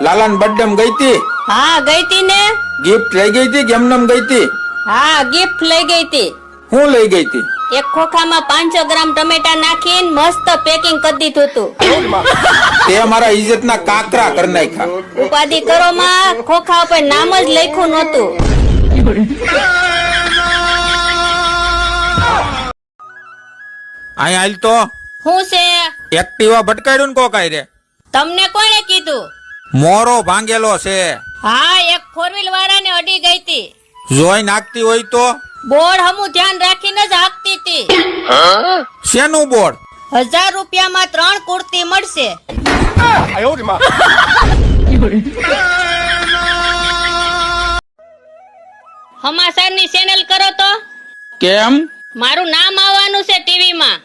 લાલાન birthday માં ગઈ તી? હા ગઈ તી ને. ગિફ્ટ લઈ ગઈ તી કે એમનેમ ગઈ તી? હા ગિફ્ટ લઈ ગઈ તી. હું લઈ ગઈ તી? એક ખોખામાં 500 ગ્રામ ટમેટા નાખીને મસ્ત પેકિંગ કરી દીધું તું. તે મારા ઇજ્જત ના કાકરા કરી નાખ્યા. ઉપાધિ કરો માં, ખોખા ઉપર નામ જ લખ્યું નહોતું. અહીંયા હાલ તો હું છે? એક્ટિવા ભટકાડ્યું ને કોકાઈ રે. તમને કોણે કીધું? મોરો ભાંગેલો છે. હા એક 4 વ્હીલ વાળાને અડી ગઈ તી. જોઈ નાખતી હોય તો? બોર્ડ હમું ધ્યાન રાખીને જ હાંકતી તી. શેનું બોર્ડ? 1000 રૂપિયામાં 3 કુર્તી મળશે. સમાચારની ચેનલ કરો તો. કેમ? મારું નામ આવવાનું છે ટીવી માં.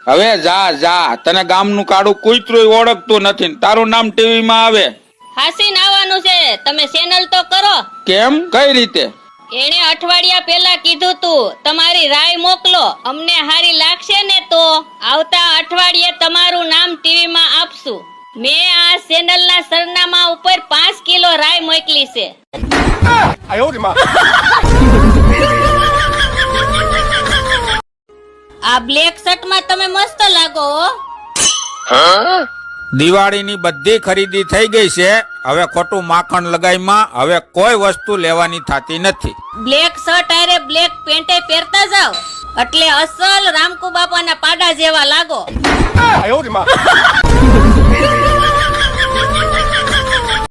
હવે જા જા, તને ગામનું કાળું કૂતરું ઓળખતું નથી, તારું નામ ટીવી માં આવે. હાસીન આવવાનું છે, તમે ચેનલ તો કરો. કેમ? કઈ રીતે? એણે અઠવાડિયા પહેલા કીધું તું તમારી રાય મોકલો, અમને હારી લાગશે ને તો આવતા અઠવાડિયે તમારું નામ ટીવી માં આપશું. મેં આ ચેનલ ના સરનામા ઉપર 5 કિલો રાય મોકલી છે. આ બ્લેક શર્ટ માં તમે મસ્ત લાગો હો. દિવાળીની બધી ખરીદી થઈ ગઈ છે, હવે ખોટું માખણ લગાઈમાં હવે કોઈ વસ્તુ લેવાની થતી નથી. બ્લેક શર્ટ આરે બ્લેક પેન્ટે પહેરતા જાવ એટલે અસલ રામકુ બાપાના પાડા જેવા લાગો.